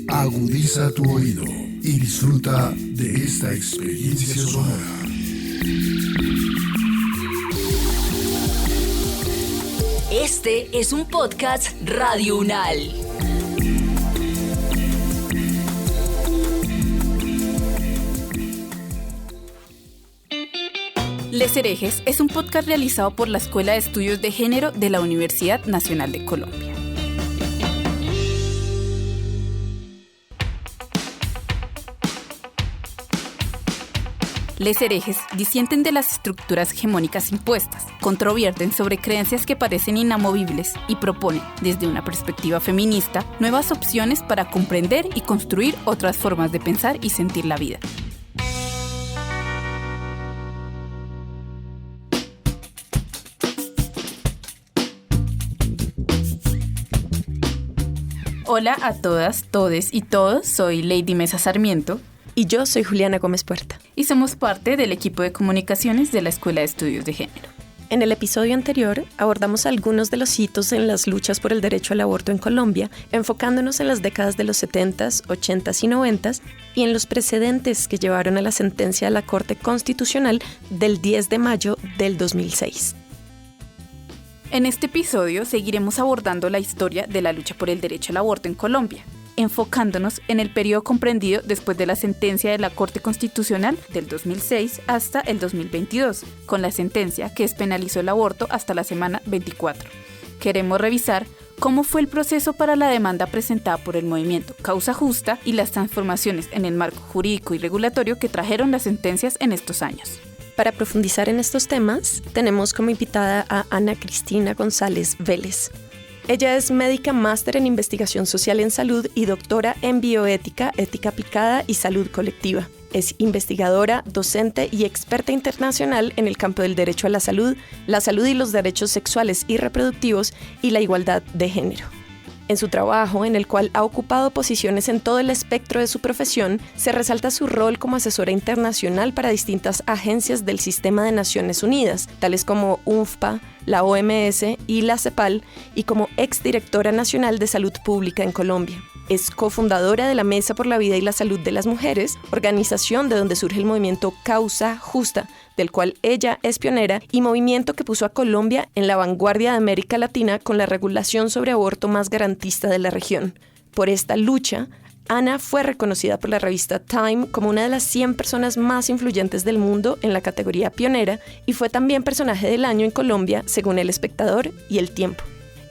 Agudiza tu oído y disfruta de esta experiencia sonora. Este es un podcast Radio Unal. Les Herejes es un podcast realizado por la Escuela de Estudios de Género de la Universidad Nacional de Colombia. Les Herejes disienten de las estructuras hegemónicas impuestas, controvierten sobre creencias que parecen inamovibles y proponen, desde una perspectiva feminista, nuevas opciones para comprender y construir otras formas de pensar y sentir la vida. Hola a todas, todes y todos, soy Lady Mesa Sarmiento. Y yo soy Juliana Gómez Puerta. Y somos parte del equipo de comunicaciones de la Escuela de Estudios de Género. En el episodio anterior abordamos algunos de los hitos en las luchas por el derecho al aborto en Colombia, enfocándonos en las décadas de los 70s, 80s y 90s y en los precedentes que llevaron a la sentencia de la Corte Constitucional del 10 de mayo del 2006. En este episodio seguiremos abordando la historia de la lucha por el derecho al aborto en Colombia, enfocándonos en el periodo comprendido después de la sentencia de la Corte Constitucional del 2006 hasta el 2022, con la sentencia que despenalizó el aborto hasta la semana 24. Queremos revisar cómo fue el proceso para la demanda presentada por el movimiento Causa Justa y las transformaciones en el marco jurídico y regulatorio que trajeron las sentencias en estos años. Para profundizar en estos temas, tenemos como invitada a Ana Cristina González Vélez. Ella es médica máster en investigación social en salud y doctora en bioética, ética aplicada y salud colectiva. Es investigadora, docente y experta internacional en el campo del derecho a la salud y los derechos sexuales y reproductivos y la igualdad de género. En su trabajo, en el cual ha ocupado posiciones en todo el espectro de su profesión, se resalta su rol como asesora internacional para distintas agencias del Sistema de Naciones Unidas, tales como UNFPA, la OMS y la CEPAL, y como exdirectora nacional de Salud Pública en Colombia. Es cofundadora de la Mesa por la Vida y la Salud de las Mujeres, organización de donde surge el movimiento Causa Justa, del cual ella es pionera, y movimiento que puso a Colombia en la vanguardia de América Latina con la regulación sobre aborto más garantista de la región. Por esta lucha, Ana fue reconocida por la revista Time como una de las 100 personas más influyentes del mundo en la categoría pionera y fue también personaje del año en Colombia según El Espectador y El Tiempo.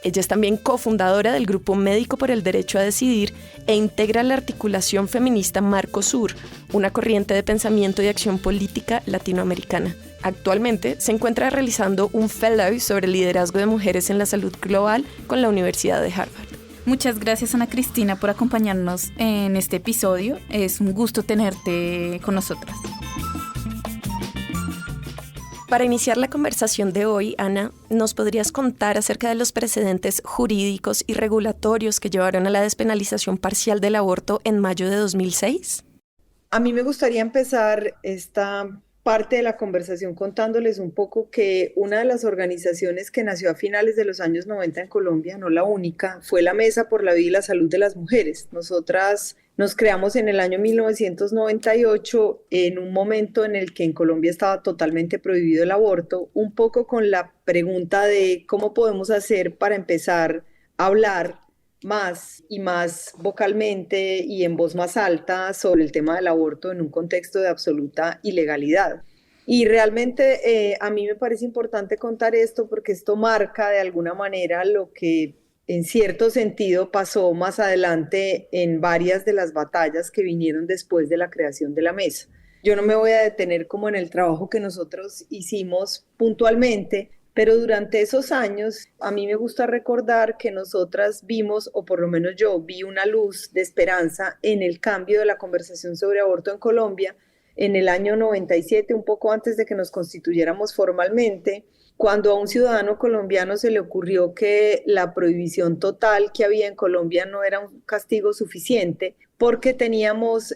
Ella es también cofundadora del Grupo Médico por el Derecho a Decidir e integra la articulación feminista Marcosur, una corriente de pensamiento y acción política latinoamericana. Actualmente se encuentra realizando un fellow sobre el liderazgo de mujeres en la salud global con la Universidad de Harvard. Muchas gracias, Ana Cristina, por acompañarnos en este episodio. Es un gusto tenerte con nosotras. Para iniciar la conversación de hoy, Ana, ¿nos podrías contar acerca de los precedentes jurídicos y regulatorios que llevaron a la despenalización parcial del aborto en mayo de 2006? A mí me gustaría empezar esta parte de la conversación contándoles un poco que una de las organizaciones que nació a finales de los años 90 en Colombia, no la única, fue la Mesa por la Vida y la Salud de las Mujeres. Nosotras nos creamos en el año 1998 en un momento en el que en Colombia estaba totalmente prohibido el aborto, un poco con la pregunta de cómo podemos hacer para empezar a hablar más y más vocalmente y en voz más alta sobre el tema del aborto en un contexto de absoluta ilegalidad. Y realmente a mí me parece importante contar esto porque esto marca de alguna manera lo que en cierto sentido pasó más adelante en varias de las batallas que vinieron después de la creación de la mesa. Yo no me voy a detener como en el trabajo que nosotros hicimos puntualmente, pero durante esos años a mí me gusta recordar que nosotras vimos, o por lo menos yo vi una luz de esperanza en el cambio de la conversación sobre aborto en Colombia en el año 97, un poco antes de que nos constituyéramos formalmente, cuando a un ciudadano colombiano se le ocurrió que la prohibición total que había en Colombia no era un castigo suficiente, porque teníamos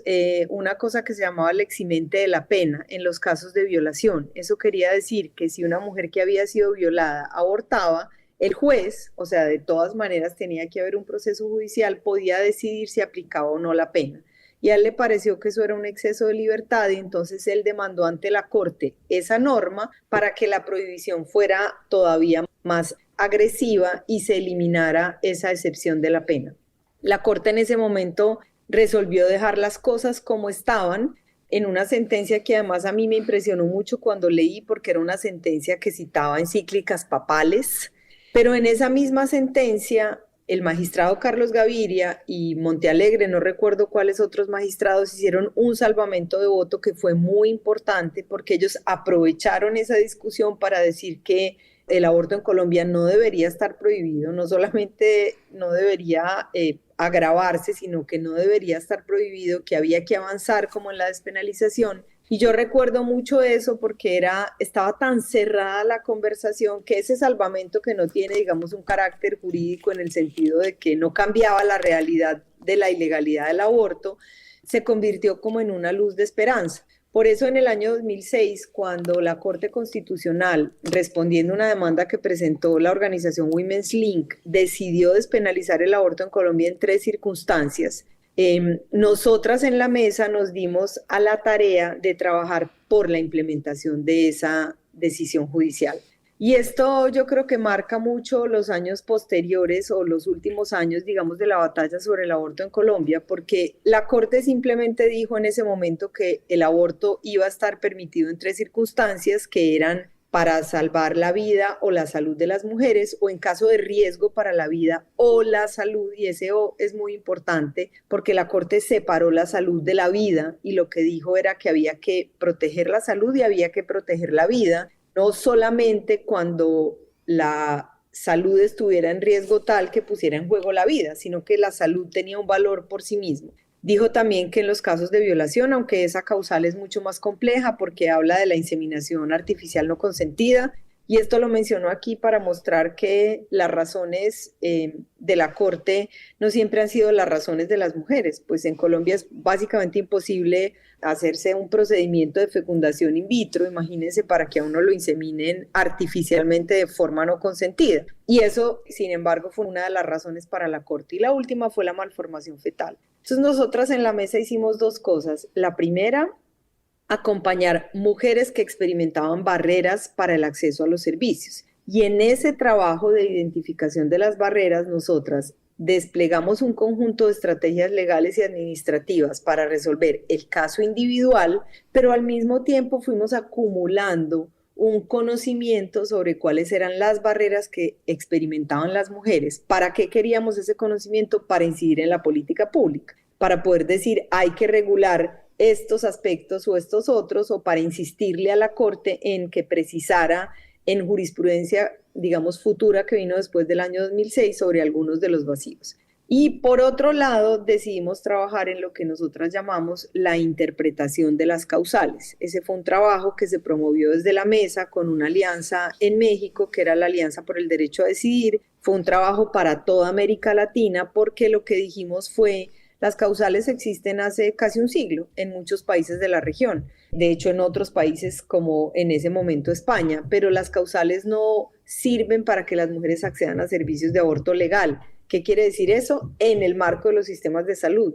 una cosa que se llamaba el eximente de la pena en los casos de violación. Eso quería decir que si una mujer que había sido violada abortaba, el juez, o sea, de todas maneras tenía que haber un proceso judicial, podía decidir si aplicaba o no la pena. Y a él le pareció que eso era un exceso de libertad y entonces él demandó ante la Corte esa norma para que la prohibición fuera todavía más agresiva y se eliminara esa excepción de la pena. La Corte en ese momento resolvió dejar las cosas como estaban en una sentencia que además a mí me impresionó mucho cuando leí porque era una sentencia que citaba encíclicas papales, pero en esa misma sentencia el magistrado Carlos Gaviria y Montealegre, no recuerdo cuáles otros magistrados, hicieron un salvamento de voto que fue muy importante porque ellos aprovecharon esa discusión para decir que el aborto en Colombia no debería estar prohibido, no solamente no debería agravarse, sino que no debería estar prohibido, que había que avanzar como en la despenalización. Y yo recuerdo mucho eso porque estaba tan cerrada la conversación que ese salvamento que no tiene, digamos, un carácter jurídico en el sentido de que no cambiaba la realidad de la ilegalidad del aborto, se convirtió como en una luz de esperanza. Por eso en el año 2006, cuando la Corte Constitucional, respondiendo a una demanda que presentó la organización Women's Link, decidió despenalizar el aborto en Colombia en 3 circunstancias, nosotras en la mesa nos dimos a la tarea de trabajar por la implementación de esa decisión judicial. Y esto yo creo que marca mucho los años posteriores o los últimos años, digamos, de la batalla sobre el aborto en Colombia, porque la Corte simplemente dijo en ese momento que el aborto iba a estar permitido en 3 circunstancias, que eran para salvar la vida o la salud de las mujeres o en caso de riesgo para la vida o la salud, y ese O es muy importante porque la Corte separó la salud de la vida y lo que dijo era que había que proteger la salud y había que proteger la vida, no solamente cuando la salud estuviera en riesgo tal que pusiera en juego la vida, sino que la salud tenía un valor por sí mismo. Dijo también que en los casos de violación, aunque esa causal es mucho más compleja porque habla de la inseminación artificial no consentida, y esto lo mencionó aquí para mostrar que las razones de la Corte no siempre han sido las razones de las mujeres, pues en Colombia es básicamente imposible hacerse un procedimiento de fecundación in vitro, imagínense, para que a uno lo inseminen artificialmente de forma no consentida. Y eso, sin embargo, fue una de las razones para la Corte. Y la última fue la malformación fetal. Entonces nosotras en la mesa hicimos 2 cosas. La primera, acompañar mujeres que experimentaban barreras para el acceso a los servicios. Y en ese trabajo de identificación de las barreras, nosotras desplegamos un conjunto de estrategias legales y administrativas para resolver el caso individual, pero al mismo tiempo fuimos acumulando un conocimiento sobre cuáles eran las barreras que experimentaban las mujeres. ¿Para qué queríamos ese conocimiento? Para incidir en la política pública, para poder decir hay que regular estos aspectos o estos otros, o para insistirle a la Corte en que precisara en jurisprudencia, digamos, futura que vino después del año 2006 sobre algunos de los vacíos. Y por otro lado, decidimos trabajar en lo que nosotras llamamos la interpretación de las causales. Ese fue un trabajo que se promovió desde la mesa con una alianza en México, que era la Alianza por el Derecho a Decidir. Fue un trabajo para toda América Latina porque lo que dijimos fue: las causales existen hace casi un siglo en muchos países de la región, de hecho en otros países como en ese momento España, pero las causales no sirven para que las mujeres accedan a servicios de aborto legal. ¿Qué quiere decir eso? En el marco de los sistemas de salud.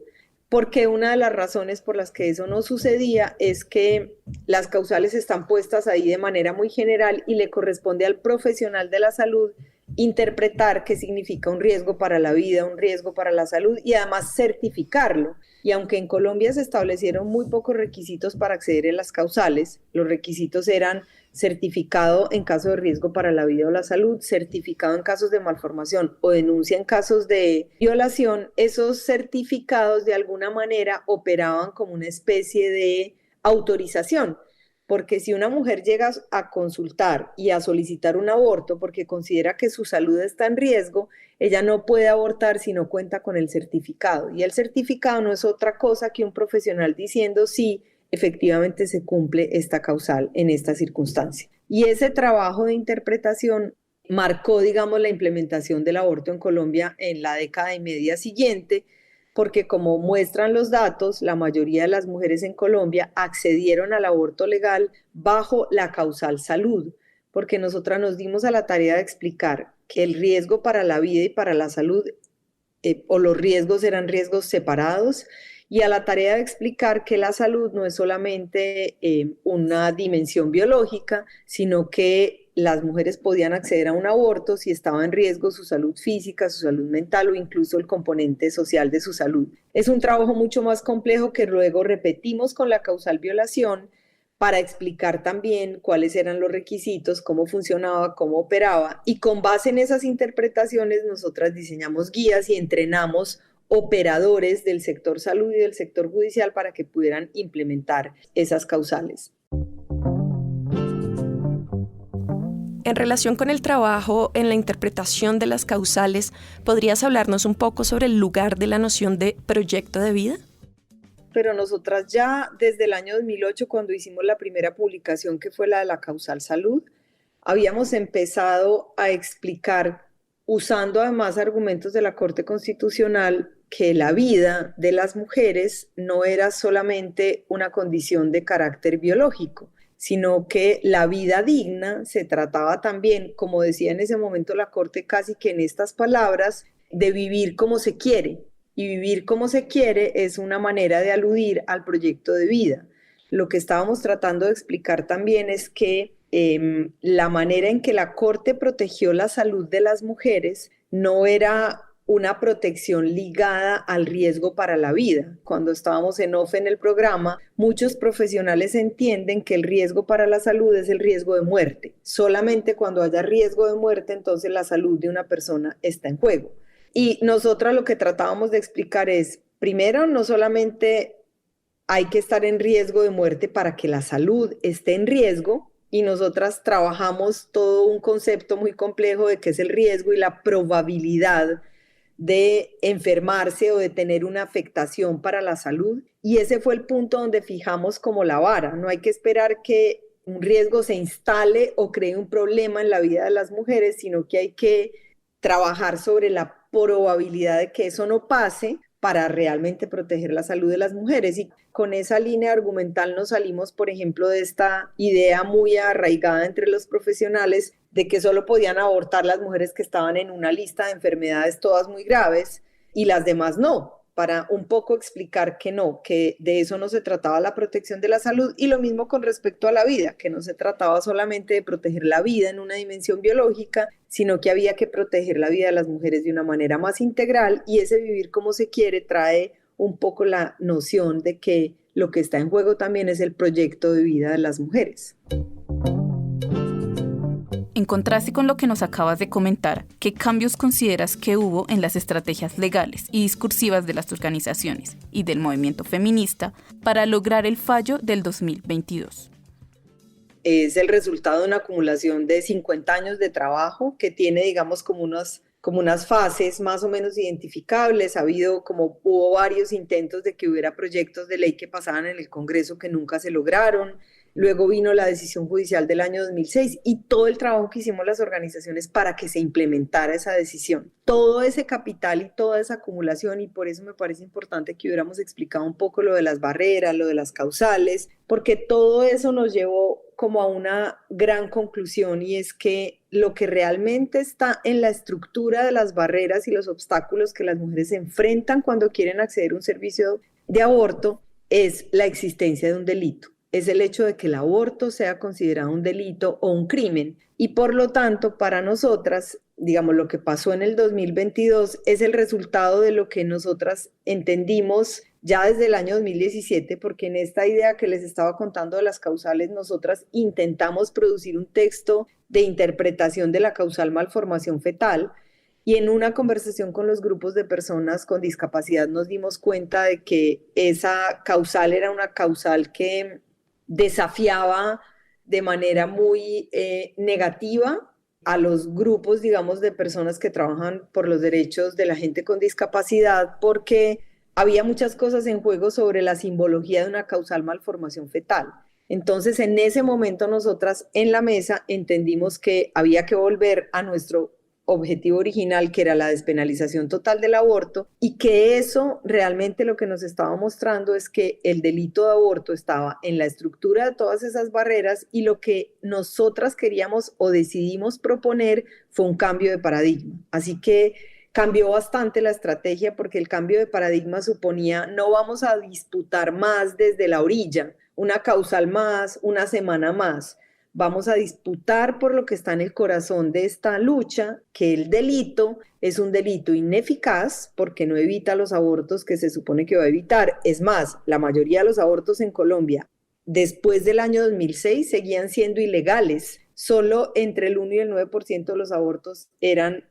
Porque una de las razones por las que eso no sucedía es que las causales están puestas ahí de manera muy general y le corresponde al profesional de la salud interpretar qué significa un riesgo para la vida, un riesgo para la salud y además certificarlo. Y aunque en Colombia se establecieron muy pocos requisitos para acceder a las causales, los requisitos eran certificado en caso de riesgo para la vida o la salud, certificado en casos de malformación o denuncia en casos de violación, esos certificados de alguna manera operaban como una especie de autorización. Porque si una mujer llega a consultar y a solicitar un aborto porque considera que su salud está en riesgo, ella no puede abortar si no cuenta con el certificado. Y el certificado no es otra cosa que un profesional diciendo sí, efectivamente se cumple esta causal en esta circunstancia. Y ese trabajo de interpretación marcó, digamos, la implementación del aborto en Colombia en la década y media siguiente, porque como muestran los datos, la mayoría de las mujeres en Colombia accedieron al aborto legal bajo la causal salud, porque nosotras nos dimos a la tarea de explicar que el riesgo para la vida y para la salud, o los riesgos eran riesgos separados, y a la tarea de explicar que la salud no es solamente una dimensión biológica, sino que las mujeres podían acceder a un aborto si estaba en riesgo su salud física, su salud mental o incluso el componente social de su salud. Es un trabajo mucho más complejo que luego repetimos con la causal violación para explicar también cuáles eran los requisitos, cómo funcionaba, cómo operaba, y con base en esas interpretaciones nosotras diseñamos guías y entrenamos operadores del sector salud y del sector judicial para que pudieran implementar esas causales. En relación con el trabajo en la interpretación de las causales, ¿podrías hablarnos un poco sobre el lugar de la noción de proyecto de vida? Pero nosotras ya desde el año 2008, cuando hicimos la primera publicación, que fue la de la causal salud, habíamos empezado a explicar, usando además argumentos de la Corte Constitucional, que la vida de las mujeres no era solamente una condición de carácter biológico, sino que la vida digna se trataba también, como decía en ese momento la Corte, casi que en estas palabras, de vivir como se quiere. Y vivir como se quiere es una manera de aludir al proyecto de vida. Lo que estábamos tratando de explicar también es que la manera en que la Corte protegió la salud de las mujeres no era una protección ligada al riesgo para la vida. Cuando estábamos en off en el programa, muchos profesionales entienden que el riesgo para la salud es el riesgo de muerte. Solamente cuando haya riesgo de muerte, entonces la salud de una persona está en juego. Y nosotras lo que tratábamos de explicar es, primero, no solamente hay que estar en riesgo de muerte para que la salud esté en riesgo, y nosotras trabajamos todo un concepto muy complejo de qué es el riesgo y la probabilidad de enfermarse o de tener una afectación para la salud. Y ese fue el punto donde fijamos como la vara. No hay que esperar que un riesgo se instale o cree un problema en la vida de las mujeres, sino que hay que trabajar sobre la probabilidad de que eso no pase para realmente proteger la salud de las mujeres. Y con esa línea argumental nos salimos, por ejemplo, de esta idea muy arraigada entre los profesionales de que solo podían abortar las mujeres que estaban en una lista de enfermedades todas muy graves y las demás no, para un poco explicar que no, que de eso no se trataba la protección de la salud, y lo mismo con respecto a la vida, que no se trataba solamente de proteger la vida en una dimensión biológica, sino que había que proteger la vida de las mujeres de una manera más integral, y ese vivir como se quiere trae un poco la noción de que lo que está en juego también es el proyecto de vida de las mujeres. En contraste con lo que nos acabas de comentar, ¿qué cambios consideras que hubo en las estrategias legales y discursivas de las organizaciones y del movimiento feminista para lograr el fallo del 2022? Es el resultado de una acumulación de 50 años de trabajo que tiene, digamos, como unas fases más o menos identificables. Hubo varios intentos de que hubiera proyectos de ley que pasaban en el Congreso que nunca se lograron. Luego vino la decisión judicial del año 2006 y todo el trabajo que hicimos las organizaciones para que se implementara esa decisión. Todo ese capital y toda esa acumulación, y por eso me parece importante que hubiéramos explicado un poco lo de las barreras, lo de las causales, porque todo eso nos llevó como a una gran conclusión, y es que lo que realmente está en la estructura de las barreras y los obstáculos que las mujeres se enfrentan cuando quieren acceder a un servicio de aborto es la existencia de un delito. Es el hecho de que el aborto sea considerado un delito o un crimen. Y por lo tanto, para nosotras, digamos, lo que pasó en el 2022 es el resultado de lo que nosotras entendimos ya desde el año 2017, porque en esta idea que les estaba contando de las causales, nosotras intentamos producir un texto de interpretación de la causal malformación fetal. Y en una conversación con los grupos de personas con discapacidad nos dimos cuenta de que esa causal era una causal que desafiaba de manera muy negativa a los grupos, digamos, de personas que trabajan por los derechos de la gente con discapacidad, porque había muchas cosas en juego sobre la simbología de una causal malformación fetal. Entonces, en ese momento nosotras en la mesa entendimos que había que volver a nuestro objetivo original, que era la despenalización total del aborto, y que eso realmente lo que nos estaba mostrando es que el delito de aborto estaba en la estructura de todas esas barreras, y lo que nosotras queríamos o decidimos proponer fue un cambio de paradigma. Así que cambió bastante la estrategia, porque el cambio de paradigma suponía: no vamos a disputar más desde la orilla, una causal más, una semana más. Vamos a disputar por lo que está en el corazón de esta lucha, que el delito es un delito ineficaz porque no evita los abortos que se supone que va a evitar. Es más, la mayoría de los abortos en Colombia después del año 2006 seguían siendo ilegales. Solo entre el 1 y el 9% de los abortos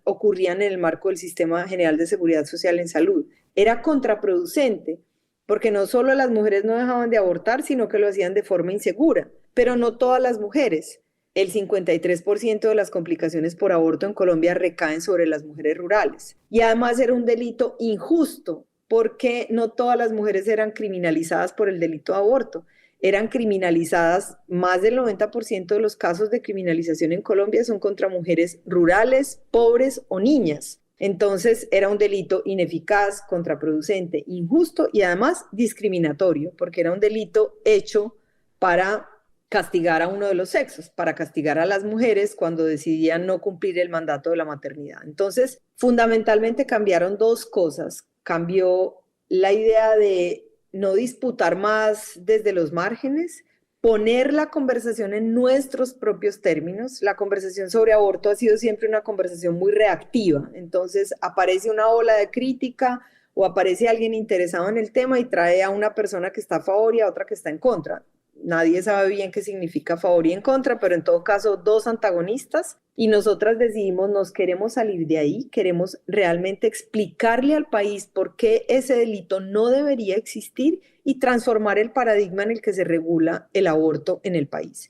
ocurrían en el marco del Sistema General de Seguridad Social en Salud. Era contraproducente, porque no solo las mujeres no dejaban de abortar, sino que lo hacían de forma insegura. Pero no todas las mujeres. El 53% de las complicaciones por aborto en Colombia recaen sobre las mujeres rurales. Y además era un delito injusto, porque no todas las mujeres eran criminalizadas por el delito de aborto. Eran criminalizadas, más del 90% de los casos de criminalización en Colombia son contra mujeres rurales, pobres o niñas. Entonces era un delito ineficaz, contraproducente, injusto y además discriminatorio, porque era un delito hecho para castigar a uno de los sexos, para castigar a las mujeres cuando decidían no cumplir el mandato de la maternidad. Entonces, fundamentalmente cambiaron dos cosas. Cambió la idea de no disputar más desde los márgenes, poner la conversación en nuestros propios términos. La conversación sobre aborto ha sido siempre una conversación muy reactiva. Entonces, aparece una ola de crítica o aparece alguien interesado en el tema y trae a una persona que está a favor y a otra que está en contra. Nadie sabe bien qué significa a favor y en contra, pero en todo caso dos antagonistas, y nosotras decidimos: nos queremos salir de ahí, queremos realmente explicarle al país por qué ese delito no debería existir y transformar el paradigma en el que se regula el aborto en el país.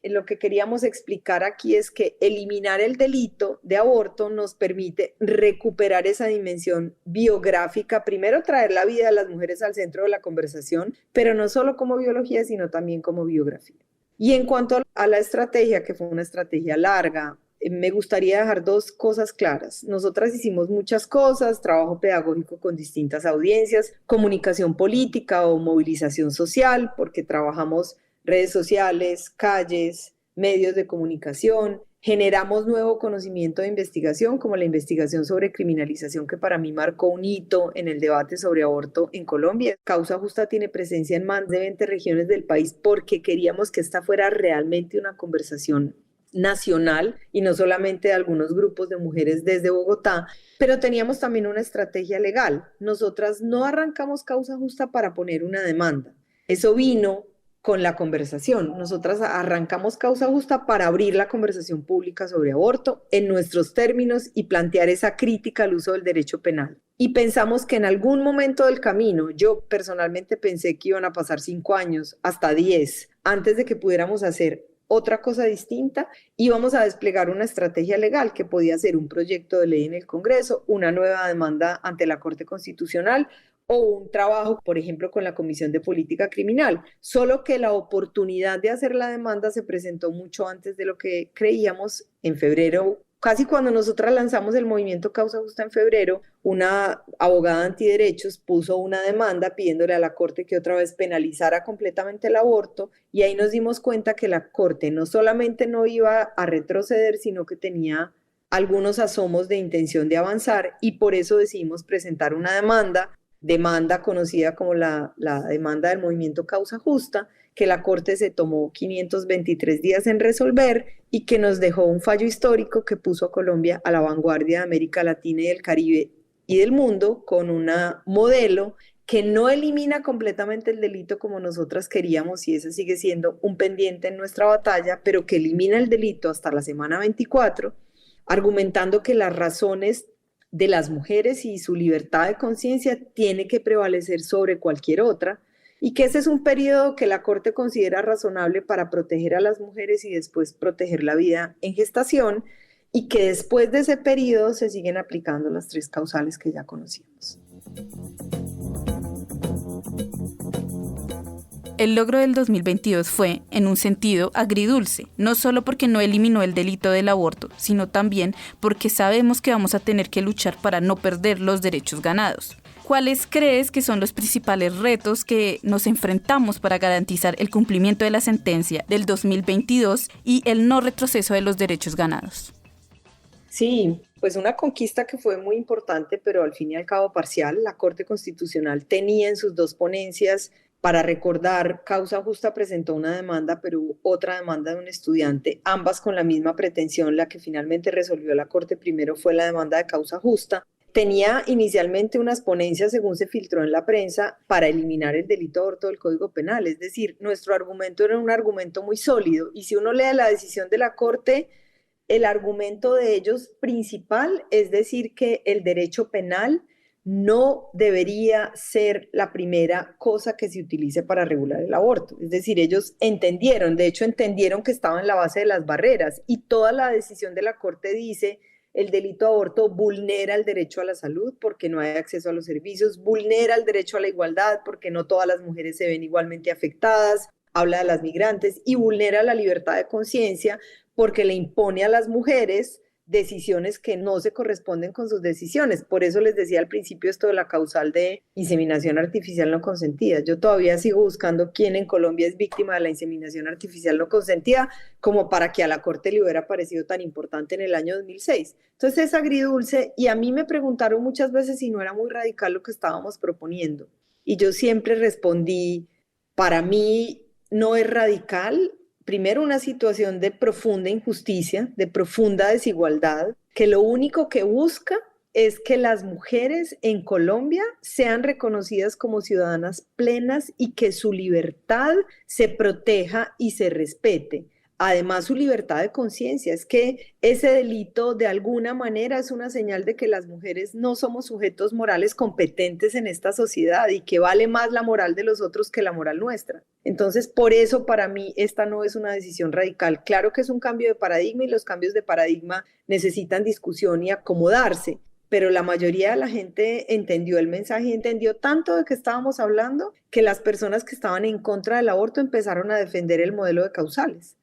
Lo que queríamos explicar aquí es que eliminar el delito de aborto nos permite recuperar esa dimensión biográfica, primero traer la vida de las mujeres al centro de la conversación, pero no solo como biología, sino también como biografía. Y en cuanto a la estrategia, que fue una estrategia larga, me gustaría dejar dos cosas claras. Nosotras hicimos muchas cosas: trabajo pedagógico con distintas audiencias, comunicación política o movilización social, porque trabajamos redes sociales, calles, medios de comunicación. Generamos nuevo conocimiento de investigación, como la investigación sobre criminalización, que para mí marcó un hito en el debate sobre aborto en Colombia. Causa Justa tiene presencia en más de 20 regiones del país porque queríamos que esta fuera realmente una conversación nacional y no solamente de algunos grupos de mujeres desde Bogotá, pero teníamos también una estrategia legal. Nosotras no arrancamos Causa Justa para poner una demanda. Eso vino con la conversación. Nosotras arrancamos Causa Justa para abrir la conversación pública sobre aborto en nuestros términos y plantear esa crítica al uso del derecho penal. Y pensamos que en algún momento del camino, yo personalmente pensé que iban a pasar 5 años, hasta 10, antes de que pudiéramos hacer otra cosa distinta, íbamos a desplegar una estrategia legal que podía ser un proyecto de ley en el Congreso, una nueva demanda ante la Corte Constitucional, o un trabajo, por ejemplo, con la Comisión de Política Criminal. Solo que la oportunidad de hacer la demanda se presentó mucho antes de lo que creíamos. En febrero, casi cuando nosotras lanzamos el movimiento Causa Justa en febrero, una abogada antiderechos puso una demanda pidiéndole a la Corte que otra vez penalizara completamente el aborto, y ahí nos dimos cuenta que la Corte no solamente no iba a retroceder, sino que tenía algunos asomos de intención de avanzar, y por eso decidimos presentar una demanda conocida como la demanda del movimiento Causa Justa, que la Corte se tomó 523 días en resolver y que nos dejó un fallo histórico que puso a Colombia a la vanguardia de América Latina y del Caribe y del mundo, con un modelo que no elimina completamente el delito como nosotras queríamos, y ese sigue siendo un pendiente en nuestra batalla, pero que elimina el delito hasta la semana 24, argumentando que las razones de las mujeres y su libertad de conciencia tiene que prevalecer sobre cualquier otra, y que ese es un periodo que la Corte considera razonable para proteger a las mujeres y después proteger la vida en gestación, y que después de ese periodo se siguen aplicando las 3 causales que ya conocíamos. El logro del 2022 fue, en un sentido, agridulce, no solo porque no eliminó el delito del aborto, sino también porque sabemos que vamos a tener que luchar para no perder los derechos ganados. ¿Cuáles crees que son los principales retos que nos enfrentamos para garantizar el cumplimiento de la sentencia del 2022 y el no retroceso de los derechos ganados? Sí, pues una conquista que fue muy importante, pero al fin y al cabo parcial. La Corte Constitucional tenía en sus dos ponencias, para recordar, Causa Justa presentó una demanda, pero hubo otra demanda de un estudiante, ambas con la misma pretensión. La que finalmente resolvió la Corte primero fue la demanda de Causa Justa. Tenía inicialmente unas ponencias, según se filtró en la prensa, para eliminar el delito de aborto del Código Penal. Es decir, nuestro argumento era un argumento muy sólido. Y si uno lee la decisión de la Corte, el argumento de ellos principal es decir que el derecho penal no debería ser la primera cosa que se utilice para regular el aborto. Es decir, ellos entendieron, de hecho entendieron que estaba en la base de las barreras, y toda la decisión de la Corte dice: el delito de aborto vulnera el derecho a la salud porque no hay acceso a los servicios, vulnera el derecho a la igualdad porque no todas las mujeres se ven igualmente afectadas, habla de las migrantes, y vulnera la libertad de conciencia porque le impone a las mujeres decisiones que no se corresponden con sus decisiones. Por eso les decía al principio esto de la causal de inseminación artificial no consentida. Yo todavía sigo buscando quién en Colombia es víctima de la inseminación artificial no consentida, como para que a la Corte le hubiera parecido tan importante en el año 2006. Entonces es agridulce, y a mí me preguntaron muchas veces si no era muy radical lo que estábamos proponiendo. Y yo siempre respondí, para mí no es radical. Primero, una situación de profunda injusticia, de profunda desigualdad, que lo único que busca es que las mujeres en Colombia sean reconocidas como ciudadanas plenas y que su libertad se proteja y se respete. Además, su libertad de conciencia. Es que ese delito de alguna manera es una señal de que las mujeres no somos sujetos morales competentes en esta sociedad y que vale más la moral de los otros que la moral nuestra. Entonces, por eso para mí esta no es una decisión radical. Claro que es un cambio de paradigma, y los cambios de paradigma necesitan discusión y acomodarse, pero la mayoría de la gente entendió el mensaje y entendió tanto de qué estábamos hablando que las personas que estaban en contra del aborto empezaron a defender el modelo de causales.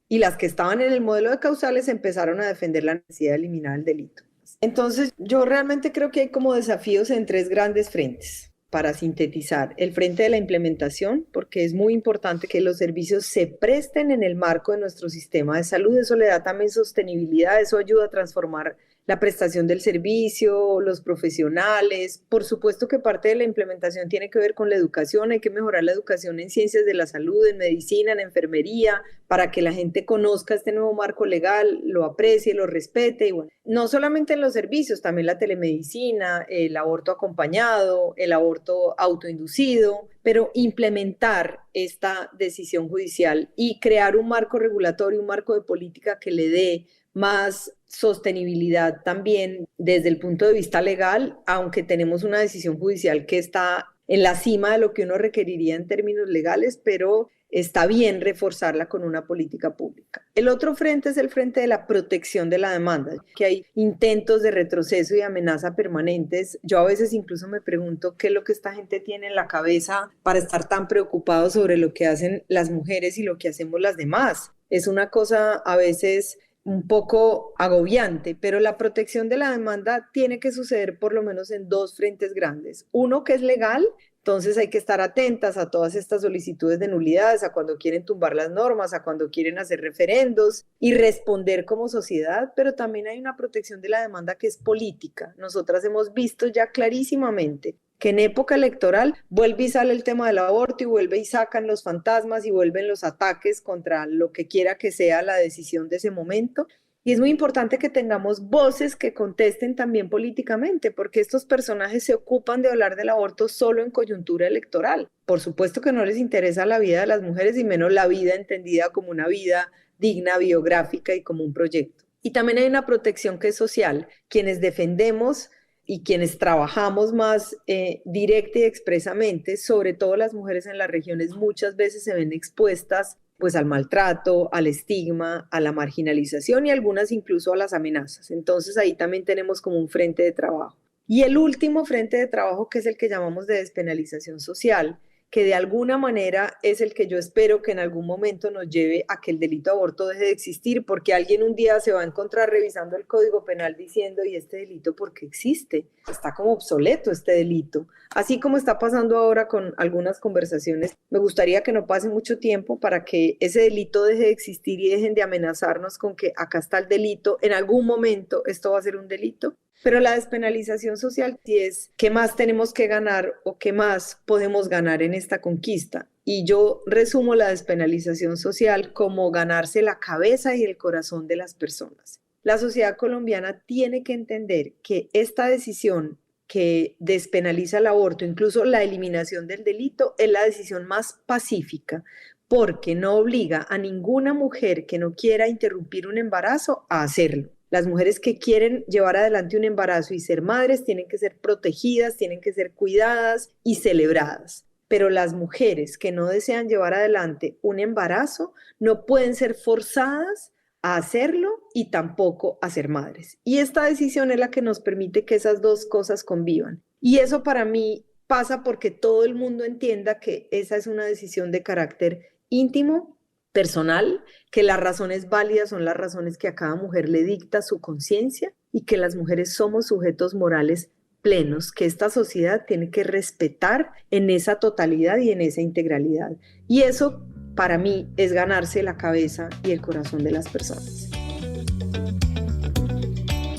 Y las que estaban en el modelo de causales empezaron a defender la necesidad de eliminar el delito. Entonces, yo realmente creo que hay como desafíos en tres grandes frentes. Para sintetizar, el frente de la implementación, porque es muy importante que los servicios se presten en el marco de nuestro sistema de salud. Eso le da también sostenibilidad, eso ayuda a transformar la prestación del servicio, los profesionales. Por supuesto que parte de la implementación tiene que ver con la educación. Hay que mejorar la educación en ciencias de la salud, en medicina, en enfermería, para que la gente conozca este nuevo marco legal, lo aprecie, lo respete. Y bueno, no solamente en los servicios, también la telemedicina, el aborto acompañado, el aborto autoinducido, pero implementar esta decisión judicial y crear un marco regulatorio, un marco de política que le dé más sostenibilidad también desde el punto de vista legal, aunque tenemos una decisión judicial que está en la cima de lo que uno requeriría en términos legales, pero está bien reforzarla con una política pública. El otro frente es el frente de la protección de la demanda, que hay intentos de retroceso y amenaza permanentes. Yo a veces incluso me pregunto qué es lo que esta gente tiene en la cabeza para estar tan preocupados sobre lo que hacen las mujeres y lo que hacemos las demás. Es una cosa a veces un poco agobiante, pero la protección de la demanda tiene que suceder por lo menos en dos frentes grandes. Uno, que es legal. Entonces hay que estar atentas a todas estas solicitudes de nulidades, a cuando quieren tumbar las normas, a cuando quieren hacer referendos y responder como sociedad, pero también hay una protección de la demanda que es política. Nosotras hemos visto ya clarísimamente que en época electoral vuelve y sale el tema del aborto y vuelve y sacan los fantasmas y vuelven los ataques contra lo que quiera que sea la decisión de ese momento. Y es muy importante que tengamos voces que contesten también políticamente, porque estos personajes se ocupan de hablar del aborto solo en coyuntura electoral. Por supuesto que no les interesa la vida de las mujeres, y menos la vida entendida como una vida digna, biográfica y como un proyecto. Y también hay una protección que es social. Quienes defendemos y quienes trabajamos más directa y expresamente, sobre todo las mujeres en las regiones, muchas veces se ven expuestas pues al maltrato, al estigma, a la marginalización y algunas incluso a las amenazas. Entonces ahí también tenemos como un frente de trabajo. Y el último frente de trabajo, que es el que llamamos de despenalización social, que de alguna manera es el que yo espero que en algún momento nos lleve a que el delito de aborto deje de existir, porque alguien un día se va a encontrar revisando el Código Penal diciendo, ¿y este delito por qué existe? Está como obsoleto este delito. Así como está pasando ahora con algunas conversaciones, me gustaría que no pase mucho tiempo para que ese delito deje de existir y dejen de amenazarnos con que acá está el delito, en algún momento esto va a ser un delito. Pero la despenalización social sí es qué más tenemos que ganar o qué más podemos ganar en esta conquista. Y yo resumo la despenalización social como ganarse la cabeza y el corazón de las personas. La sociedad colombiana tiene que entender que esta decisión que despenaliza el aborto, incluso la eliminación del delito, es la decisión más pacífica, porque no obliga a ninguna mujer que no quiera interrumpir un embarazo a hacerlo. Las mujeres que quieren llevar adelante un embarazo y ser madres tienen que ser protegidas, tienen que ser cuidadas y celebradas. Pero las mujeres que no desean llevar adelante un embarazo no pueden ser forzadas a hacerlo y tampoco a ser madres. Y esta decisión es la que nos permite que esas dos cosas convivan. Y eso para mí pasa porque todo el mundo entienda que esa es una decisión de carácter íntimo, personal, que las razones válidas son las razones que a cada mujer le dicta su conciencia y que las mujeres somos sujetos morales plenos, que esta sociedad tiene que respetar en esa totalidad y en esa integralidad. Y eso, para mí, es ganarse la cabeza y el corazón de las personas.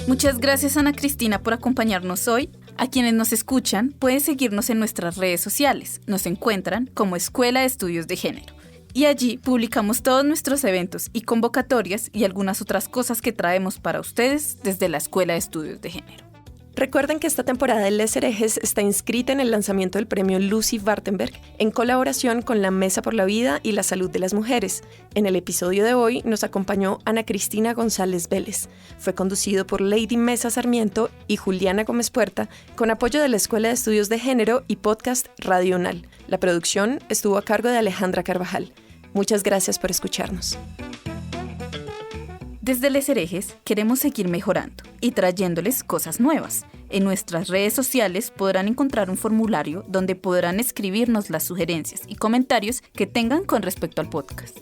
Muchas gracias, Ana Cristina, por acompañarnos hoy. A quienes nos escuchan, pueden seguirnos en nuestras redes sociales. Nos encuentran como Escuela de Estudios de Género. Y allí publicamos todos nuestros eventos y convocatorias y algunas otras cosas que traemos para ustedes desde la Escuela de Estudios de Género. Recuerden que esta temporada de Les Herejes está inscrita en el lanzamiento del premio Lucy Vartenberg en colaboración con la Mesa por la Vida y la Salud de las Mujeres. En el episodio de hoy nos acompañó Ana Cristina González Vélez. Fue conducido por Lady Mesa Sarmiento y Juliana Gómez Puerta con apoyo de la Escuela de Estudios de Género y podcast Radio UNAL. La producción estuvo a cargo de Alejandra Carvajal. Muchas gracias por escucharnos. Desde Les Herejes queremos seguir mejorando y trayéndoles cosas nuevas. En nuestras redes sociales podrán encontrar un formulario donde podrán escribirnos las sugerencias y comentarios que tengan con respecto al podcast.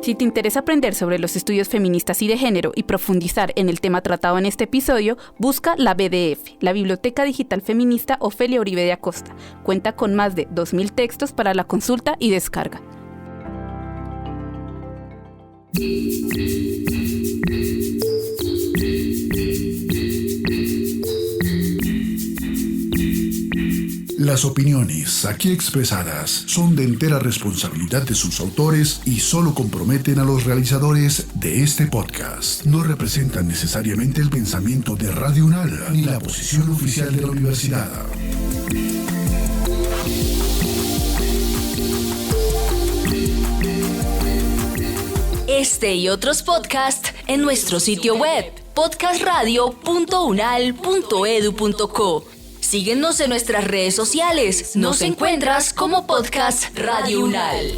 Si te interesa aprender sobre los estudios feministas y de género y profundizar en el tema tratado en este episodio, busca la BDF, la Biblioteca Digital Feminista Ofelia Uribe de Acosta. Cuenta con más de 2.000 textos para la consulta y descarga. Las opiniones aquí expresadas son de entera responsabilidad de sus autores y solo comprometen a los realizadores de este podcast. No representan necesariamente el pensamiento de Radio UNAL ni la posición oficial de la universidad. Este y otros podcasts en nuestro sitio web podcastradio.unal.edu.co. Síguenos en nuestras redes sociales. Nos encuentras como Podcast Radio UNAL.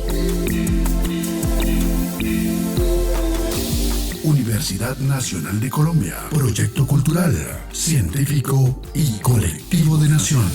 Universidad Nacional de Colombia. Proyecto cultural, científico y colectivo de nación.